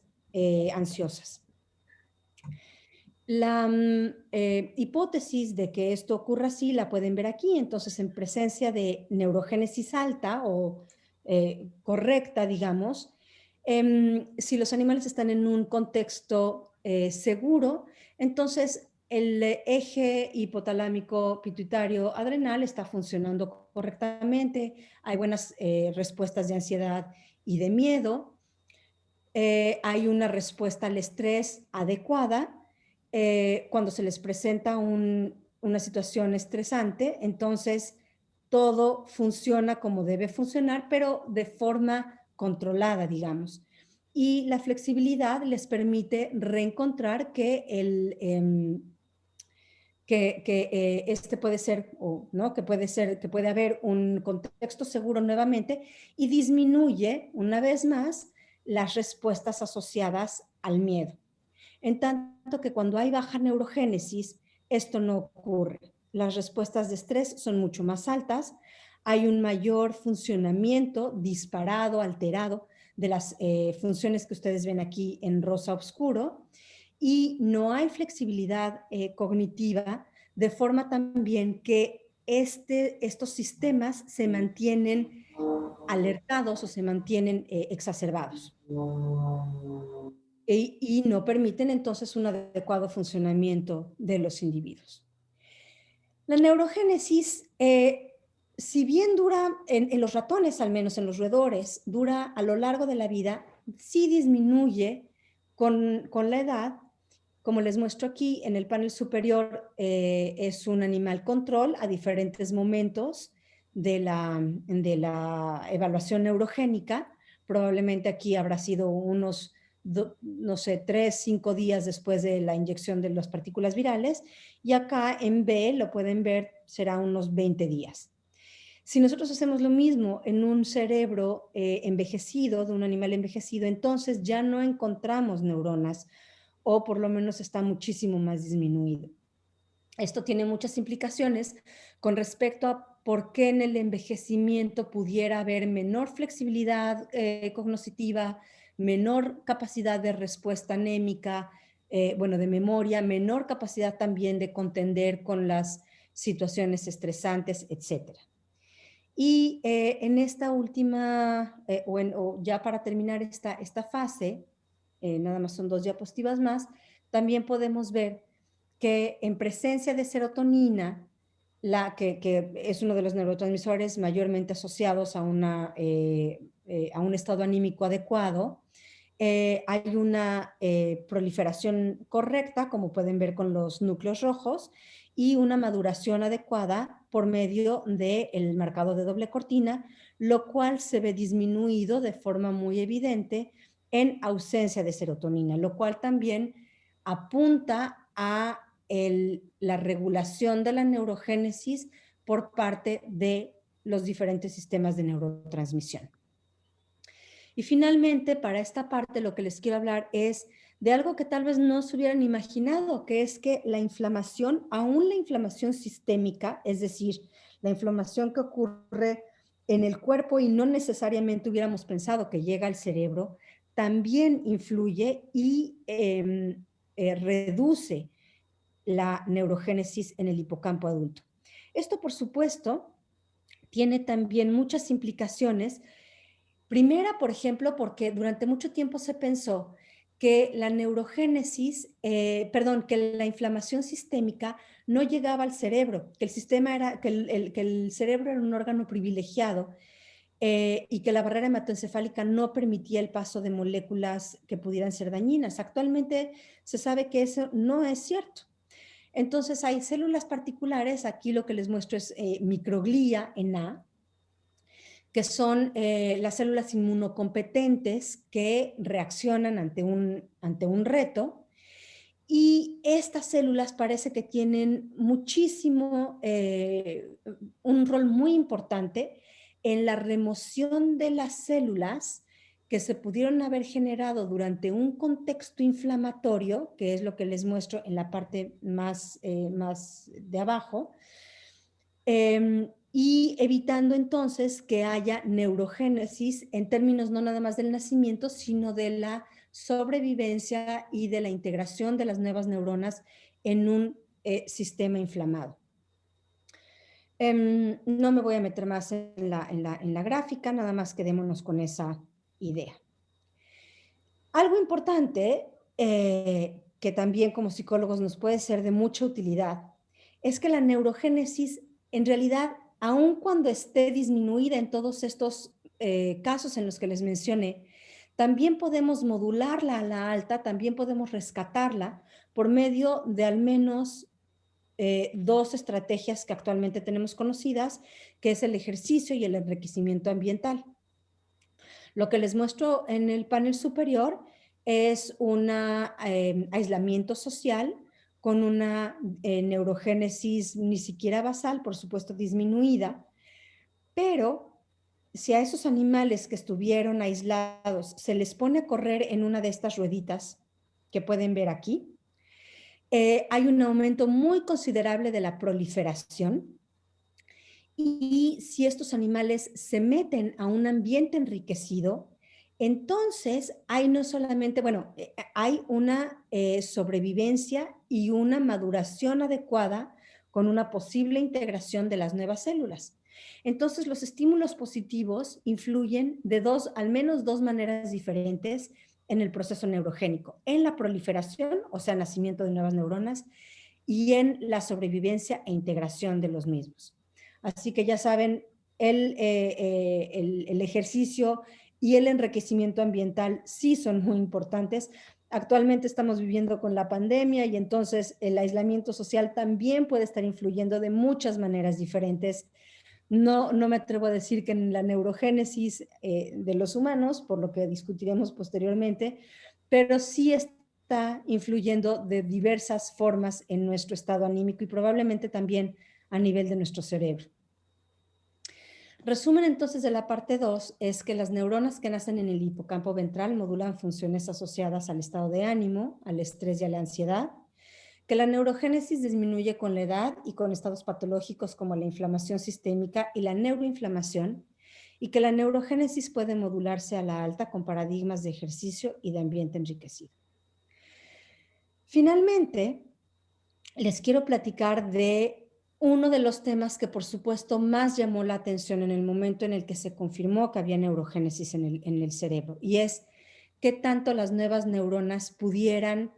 Speaker 1: ansiosas. La hipótesis de que esto ocurra así la pueden ver aquí. Entonces, en presencia de neurogénesis alta o correcta, digamos, si los animales están en un contexto seguro, entonces el eje hipotalámico pituitario adrenal está funcionando correctamente, hay buenas respuestas de ansiedad y de miedo, hay una respuesta al estrés adecuada. Cuando se les presenta una situación estresante, entonces todo funciona como debe funcionar, pero de forma controlada, digamos. Y la flexibilidad les permite reencontrar este puede ser, o, ¿no? que puede ser, que puede haber un contexto seguro nuevamente, y disminuye una vez más las respuestas asociadas al miedo. En tanto que cuando hay baja neurogénesis, esto no ocurre. Las respuestas de estrés son mucho más altas, hay un mayor funcionamiento disparado, alterado de las funciones que ustedes ven aquí en rosa oscuro, y no hay flexibilidad cognitiva, de forma también que estos sistemas se mantienen alertados o se mantienen exacerbados y no permiten entonces un adecuado funcionamiento de los individuos. La neurogénesis, si bien dura, en los ratones, al menos en los roedores, dura a lo largo de la vida, sí disminuye con la edad. Como les muestro aquí, en el panel superior es un animal control a diferentes momentos de la evaluación neurogénica. Probablemente aquí habrá sido unos, no sé, 3, 5 días después de la inyección de las partículas virales, y acá en B, lo pueden ver, será unos 20 días. Si nosotros hacemos lo mismo en un cerebro envejecido, de un animal envejecido, entonces ya no encontramos neuronas, o por lo menos está muchísimo más disminuido. Esto tiene muchas implicaciones con respecto a por qué en el envejecimiento pudiera haber menor flexibilidad cognitiva, menor capacidad de respuesta anémica, bueno, de memoria, menor capacidad también de contender con las situaciones estresantes, etcétera. Y en esta última, o ya para terminar esta fase, nada más son 2 diapositivas más, también podemos ver que en presencia de serotonina, que es uno de los neurotransmisores mayormente asociados a un estado anímico adecuado, hay una proliferación correcta, como pueden ver con los núcleos rojos, y una maduración adecuada por medio del marcado de doble cortina, lo cual se ve disminuido de forma muy evidente en ausencia de serotonina, lo cual también apunta a la regulación de la neurogénesis por parte de los diferentes sistemas de neurotransmisión. Y finalmente, para esta parte, lo que les quiero hablar es de algo que tal vez no se hubieran imaginado, que es que la inflamación, aún la inflamación sistémica, es decir, la inflamación que ocurre en el cuerpo y no necesariamente hubiéramos pensado que llega al cerebro, también influye y reduce la neurogénesis en el hipocampo adulto. Esto, por supuesto, tiene también muchas implicaciones. Primera, por ejemplo, porque durante mucho tiempo se pensó que la neurogénesis, que la inflamación sistémica no llegaba al cerebro, que el cerebro era un órgano privilegiado y que la barrera hematoencefálica no permitía el paso de moléculas que pudieran ser dañinas. Actualmente se sabe que eso no es cierto. Entonces hay células particulares, aquí lo que les muestro es microglía en A, que son las células inmunocompetentes que reaccionan ante un reto, y estas células parece que tienen muchísimo, un rol muy importante en la remoción de las células que se pudieron haber generado durante un contexto inflamatorio, que es lo que les muestro en la parte más de abajo, y evitando entonces que haya neurogénesis en términos no nada más del nacimiento, sino de la sobrevivencia y de la integración de las nuevas neuronas en un sistema inflamado. No me voy a meter más en la gráfica, nada más quedémonos con esa idea. Algo importante que también como psicólogos nos puede ser de mucha utilidad es que la neurogénesis en realidad, aun cuando esté disminuida en todos estos casos en los que les mencioné, también podemos modularla a la alta, también podemos rescatarla por medio de al menos dos estrategias que actualmente tenemos conocidas, que es el ejercicio y el enriquecimiento ambiental. Lo que les muestro en el panel superior es un aislamiento social con una neurogénesis ni siquiera basal, por supuesto disminuida, pero si a esos animales que estuvieron aislados se les pone a correr en una de estas rueditas que pueden ver aquí, hay un aumento muy considerable de la proliferación. Y si estos animales se meten a un ambiente enriquecido, entonces hay no solamente, bueno, hay una sobrevivencia y una maduración adecuada con una posible integración de las nuevas células. Entonces, los estímulos positivos influyen de al menos dos maneras diferentes en el proceso neurogénico, en la proliferación, o sea, nacimiento de nuevas neuronas, y en la sobrevivencia e integración de los mismos. Así que ya saben, el ejercicio y el enriquecimiento ambiental sí son muy importantes. Actualmente estamos viviendo con la pandemia y entonces el aislamiento social también puede estar influyendo de muchas maneras diferentes. No me atrevo a decir que en la neurogénesis de los humanos, por lo que discutiremos posteriormente, pero sí está influyendo de diversas formas en nuestro estado anímico y probablemente también a nivel de nuestro cerebro. Resumen entonces de la parte 2 es que las neuronas que nacen en el hipocampo ventral modulan funciones asociadas al estado de ánimo, al estrés y a la ansiedad, que la neurogénesis disminuye con la edad y con estados patológicos como la inflamación sistémica y la neuroinflamación, y que la neurogénesis puede modularse a la alta con paradigmas de ejercicio y de ambiente enriquecido. Finalmente, les quiero platicar de uno de los temas que por supuesto más llamó la atención en el momento en el que se confirmó que había neurogénesis en el cerebro, y es qué tanto las nuevas neuronas pudieran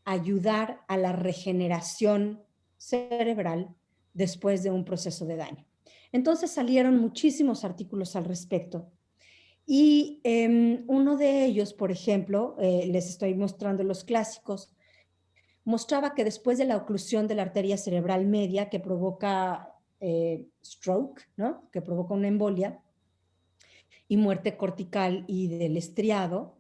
Speaker 1: ayudar a la regeneración cerebral después de un proceso de daño. Entonces salieron muchísimos artículos al respecto. Y uno de ellos, por ejemplo, les estoy mostrando los clásicos, mostraba que después de la oclusión de la arteria cerebral media que provoca stroke, ¿no? Que provoca una embolia y muerte cortical y del estriado,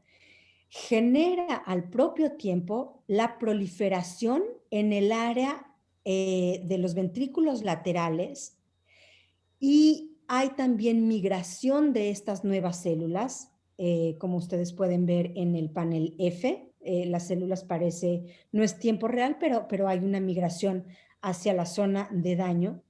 Speaker 1: genera al propio tiempo la proliferación en el área de los ventrículos laterales y hay también migración de estas nuevas células, como ustedes pueden ver en el panel F. Las células no es tiempo real, pero hay una migración hacia la zona de daño.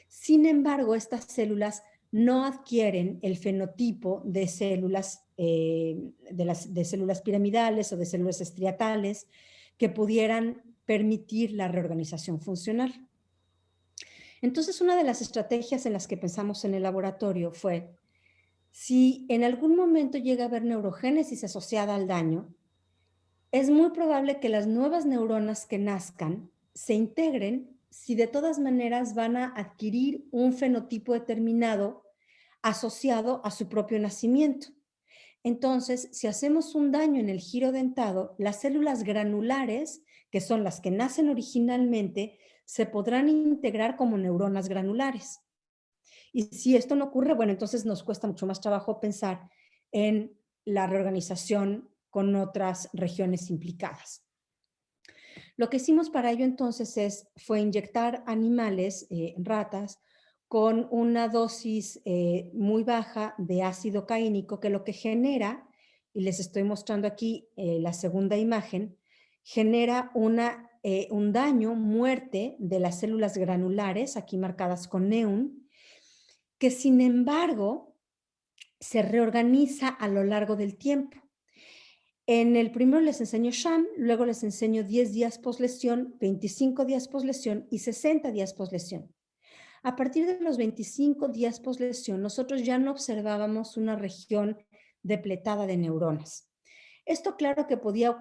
Speaker 1: Sin embargo, estas células no adquieren el fenotipo de células, de células piramidales o de células estriatales que pudieran permitir la reorganización funcional. Entonces, una de las estrategias en las que pensamos en el laboratorio fue, si en algún momento llega a haber neurogénesis asociada al daño, es muy probable que las nuevas neuronas que nazcan se integren si de todas maneras van a adquirir un fenotipo determinado asociado a su propio nacimiento. Entonces, si hacemos un daño en el giro dentado, las células granulares, que son las que nacen originalmente, se podrán integrar como neuronas granulares. Y si esto no ocurre, bueno, entonces nos cuesta mucho más trabajo pensar en la reorganización con otras regiones implicadas. Lo que hicimos para ello entonces fue inyectar animales, ratas, con una dosis muy baja de ácido caínico que lo que genera, y les estoy mostrando aquí la segunda imagen, genera un daño, muerte de las células granulares, aquí marcadas con neón, que sin embargo se reorganiza a lo largo del tiempo. En el primero les enseño sham, luego les enseño 10 días poslesión, 25 días poslesión y 60 días poslesión. A partir de los 25 días poslesión, nosotros ya no observábamos una región depletada de neuronas. Esto claro que podía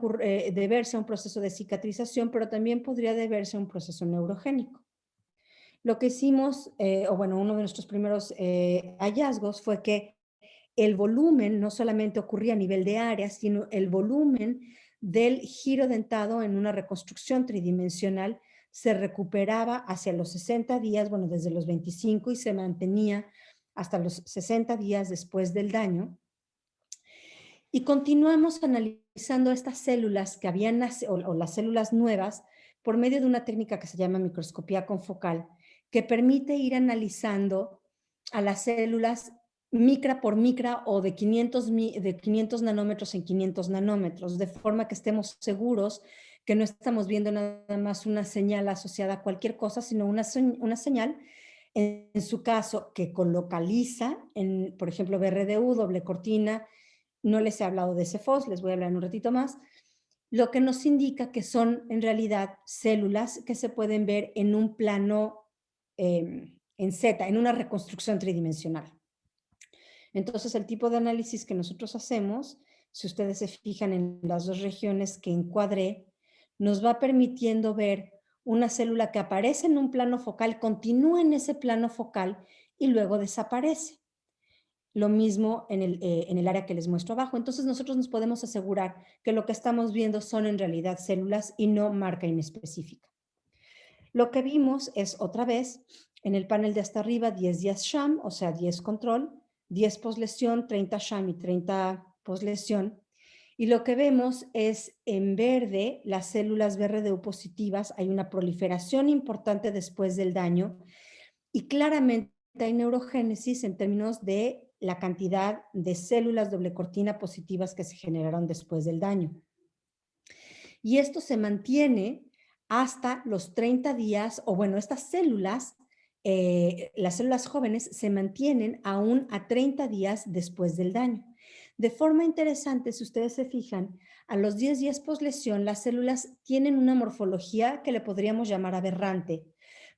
Speaker 1: deberse a un proceso de cicatrización, pero también podría deberse a un proceso neurogénico. Lo que hicimos, o bueno, uno de nuestros primeros hallazgos fue que el volumen no solamente ocurría a nivel de área, sino el volumen del giro dentado en una reconstrucción tridimensional se recuperaba hacia los 60 días, bueno, desde los 25 y se mantenía hasta los 60 días después del daño. Y continuamos analizando estas células que habían nacido, o las células nuevas, por medio de una técnica que se llama microscopía confocal, que permite ir analizando a las células micra por micra o de 500 nanómetros en 500 nanómetros, de forma que estemos seguros que no estamos viendo nada más una señal asociada a cualquier cosa, sino una señal, en su caso, que colocaliza, por ejemplo, BRDU, doble cortina. No les he hablado de CEFOS, les voy a hablar en un ratito más, lo que nos indica que son en realidad células que se pueden ver en un plano en Z, en una reconstrucción tridimensional. Entonces, el tipo de análisis que nosotros hacemos, si ustedes se fijan en las dos regiones que encuadré, nos va permitiendo ver una célula que aparece en un plano focal, continúa en ese plano focal y luego desaparece. Lo mismo en el área que les muestro abajo. Entonces nosotros nos podemos asegurar que lo que estamos viendo son en realidad células y no marca inespecífica. Lo que vimos es otra vez en el panel de hasta arriba 10 días sham, o sea 10 control, 10 poslesión, 30 sham y 30 poslesión. Y lo que vemos es en verde las células BRDU positivas, hay una proliferación importante después del daño y claramente hay neurogénesis en términos de la cantidad de células doble cortina positivas que se generaron después del daño. Y esto se mantiene hasta los 30 días, o bueno, estas células, las células jóvenes se mantienen aún a 30 días después del daño. De forma interesante, si ustedes se fijan, a los 10 días poslesión, las células tienen una morfología que le podríamos llamar aberrante,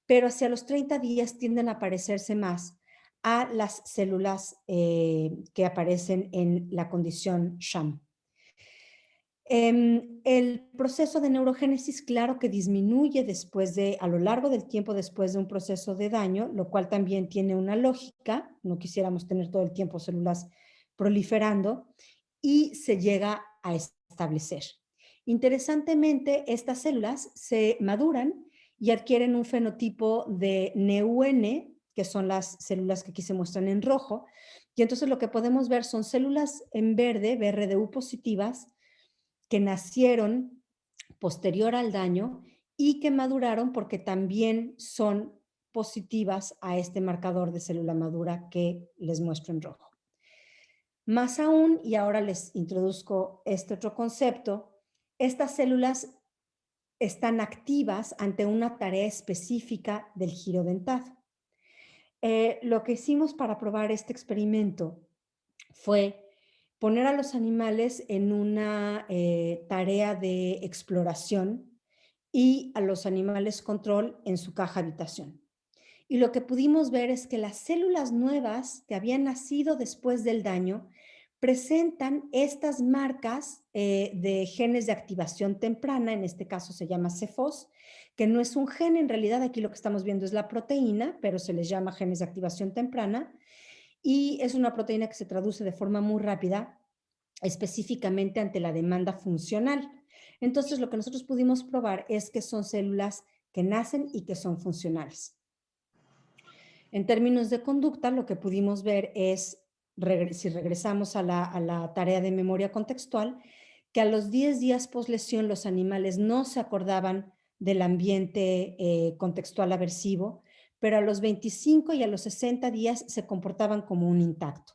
Speaker 1: pero hacia los 30 días tienden a parecerse más a las células que aparecen en la condición sham. El proceso de neurogénesis, claro que disminuye a lo largo del tiempo después de un proceso de daño, lo cual también tiene una lógica, no quisiéramos tener todo el tiempo células proliferando, y se llega a establecer. Interesantemente, estas células se maduran y adquieren un fenotipo de NEUN, que son las células que aquí se muestran en rojo, y entonces lo que podemos ver son células en verde, BRDU positivas, que nacieron posterior al daño y que maduraron porque también son positivas a este marcador de célula madura que les muestro en rojo. Más aún, y ahora les introduzco este otro concepto, estas células están activas ante una tarea específica del giro dentado. Lo que hicimos para probar este experimento fue poner a los animales en una tarea de exploración y a los animales control en su caja habitación. Y lo que pudimos ver es que las células nuevas que habían nacido después del daño presentan estas marcas de genes de activación temprana, en este caso se llama CEFOS, que no es un gen, en realidad aquí lo que estamos viendo es la proteína, pero se les llama genes de activación temprana, y es una proteína que se traduce de forma muy rápida, específicamente ante la demanda funcional. Entonces, lo que nosotros pudimos probar es que son células que nacen y que son funcionales. En términos de conducta, lo que pudimos ver es, si regresamos a la tarea de memoria contextual, que a los 10 días poslesión los animales no se acordaban del ambiente contextual aversivo, pero a los 25 y a los 60 días se comportaban como un intacto.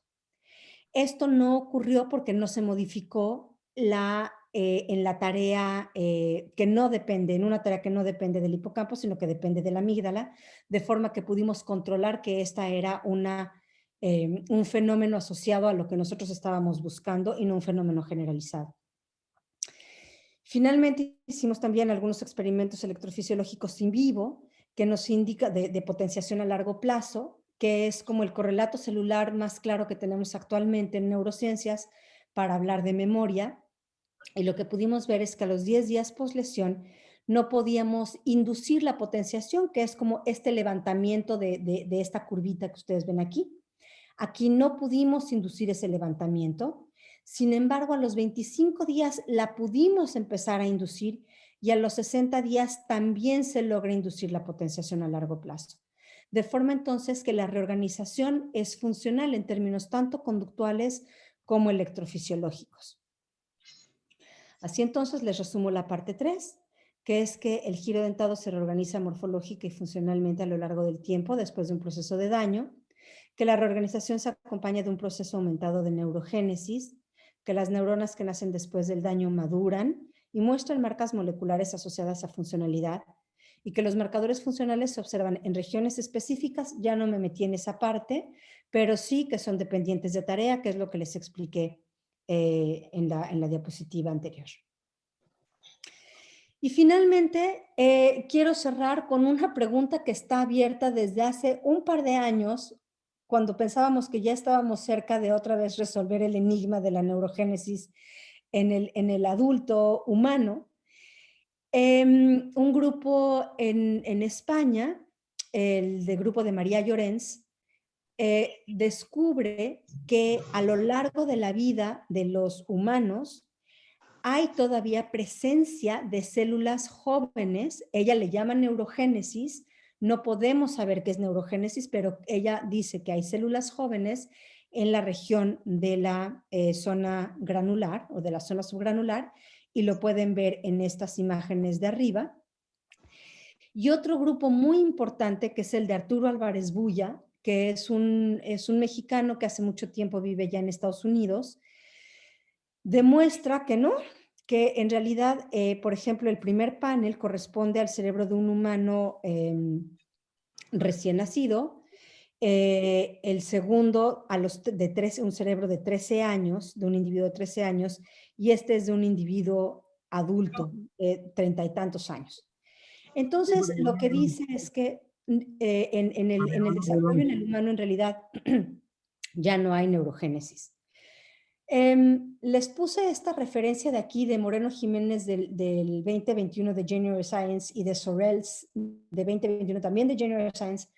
Speaker 1: Esto no ocurrió porque no se modificó en la tarea que no depende, en una tarea que no depende del hipocampo, sino que depende de la amígdala, de forma que pudimos controlar que esta era un fenómeno asociado a lo que nosotros estábamos buscando y no un fenómeno generalizado. Finalmente, hicimos también algunos experimentos electrofisiológicos in vivo que nos indica de potenciación a largo plazo, que es como el correlato celular más claro que tenemos actualmente en neurociencias para hablar de memoria. Y lo que pudimos ver es que a los 10 días poslesión no podíamos inducir la potenciación, que es como este levantamiento de esta curvita que ustedes ven aquí. Aquí no pudimos inducir ese levantamiento. Sin embargo, a los 25 días la pudimos empezar a inducir y a los 60 días también se logra inducir la potenciación a largo plazo. De forma entonces que la reorganización es funcional en términos tanto conductuales como electrofisiológicos. Así entonces les resumo la parte 3, que es que el giro dentado se reorganiza morfológica y funcionalmente a lo largo del tiempo después de un proceso de daño, que la reorganización se acompaña de un proceso aumentado de neurogénesis, que las neuronas que nacen después del daño maduran y muestran marcas moleculares asociadas a funcionalidad, y que los marcadores funcionales se observan en regiones específicas. Ya no me metí en esa parte, pero sí que son dependientes de tarea, que es lo que les expliqué en la diapositiva anterior. Y finalmente, quiero cerrar con una pregunta que está abierta desde hace un par de años, cuando pensábamos que ya estábamos cerca de otra vez resolver el enigma de la neurogénesis en el adulto humano. Un grupo en España, el de grupo de María Llorens, descubre que a lo largo de la vida de los humanos hay todavía presencia de células jóvenes. Ella le llama neurogénesis. No podemos saber qué es neurogénesis, pero ella dice que hay células jóvenes en la región de la zona granular o de la zona subgranular, y lo pueden ver en estas imágenes de arriba. Y otro grupo muy importante, que es el de Arturo Álvarez Bulla, que es un mexicano que hace mucho tiempo vive ya en Estados Unidos, demuestra que no, que en realidad, por ejemplo, el primer panel corresponde al cerebro de un humano recién nacido, el segundo un cerebro de 13 años, de un individuo de 13 años, y este es de un individuo adulto, 30 y tantos años. Entonces, lo que dice es que en el desarrollo en el humano, en realidad, ya no hay neurogénesis. Les puse esta referencia de aquí de Moreno Jiménez del 2021 de January Science y de Sorrells de 2021 también de January Science,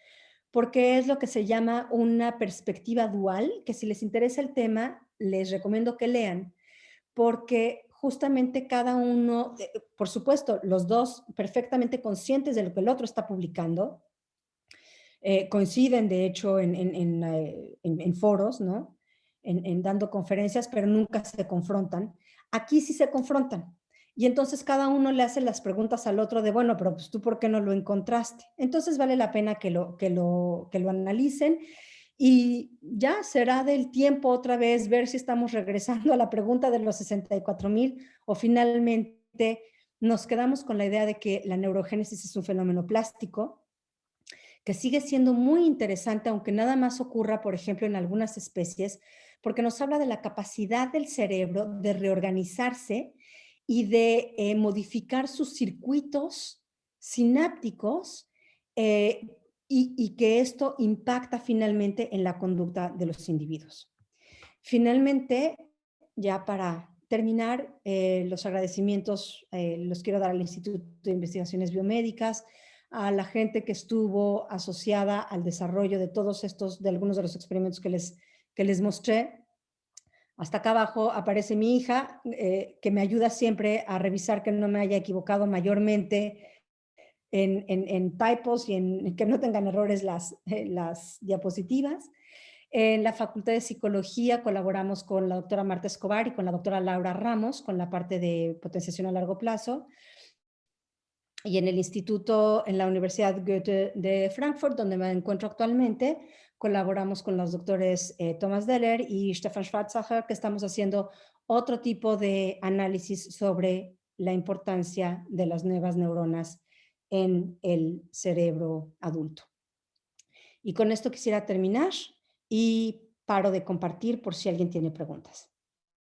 Speaker 1: porque es lo que se llama una perspectiva dual, que si les interesa el tema, les recomiendo que lean, porque justamente cada uno, por supuesto, los dos perfectamente conscientes de lo que el otro está publicando, coinciden de hecho en foros, ¿no? En dando conferencias, pero nunca se confrontan. Aquí sí se confrontan. Y entonces cada uno le hace las preguntas al otro de, bueno, pero pues tú ¿por qué no lo encontraste? Entonces vale la pena que lo analicen, y ya será del tiempo otra vez ver si estamos regresando a la pregunta de los 64,000 o finalmente nos quedamos con la idea de que la neurogénesis es un fenómeno plástico que sigue siendo muy interesante, aunque nada más ocurra, por ejemplo, en algunas especies, porque nos habla de la capacidad del cerebro de reorganizarse y de modificar sus circuitos sinápticos, y que esto impacta finalmente en la conducta de los individuos. Finalmente, ya para terminar, los agradecimientos los quiero dar al Instituto de Investigaciones Biomédicas, a la gente que estuvo asociada al desarrollo de todos estos, de algunos de los experimentos que les mostré. Hasta acá abajo aparece mi hija, que me ayuda siempre a revisar que no me haya equivocado mayormente en typos y en que no tengan errores las diapositivas. En la Facultad de Psicología colaboramos con la doctora Marta Escobar y con la doctora Laura Ramos con la parte de potenciación a largo plazo. Y en el instituto, en la Universidad Goethe de Frankfurt, donde me encuentro actualmente, colaboramos con los doctores Thomas Deller y Stefan Schwarzacher, que estamos haciendo otro tipo de análisis sobre la importancia de las nuevas neuronas en el cerebro adulto. Y con esto quisiera terminar y paro de compartir por si alguien tiene preguntas.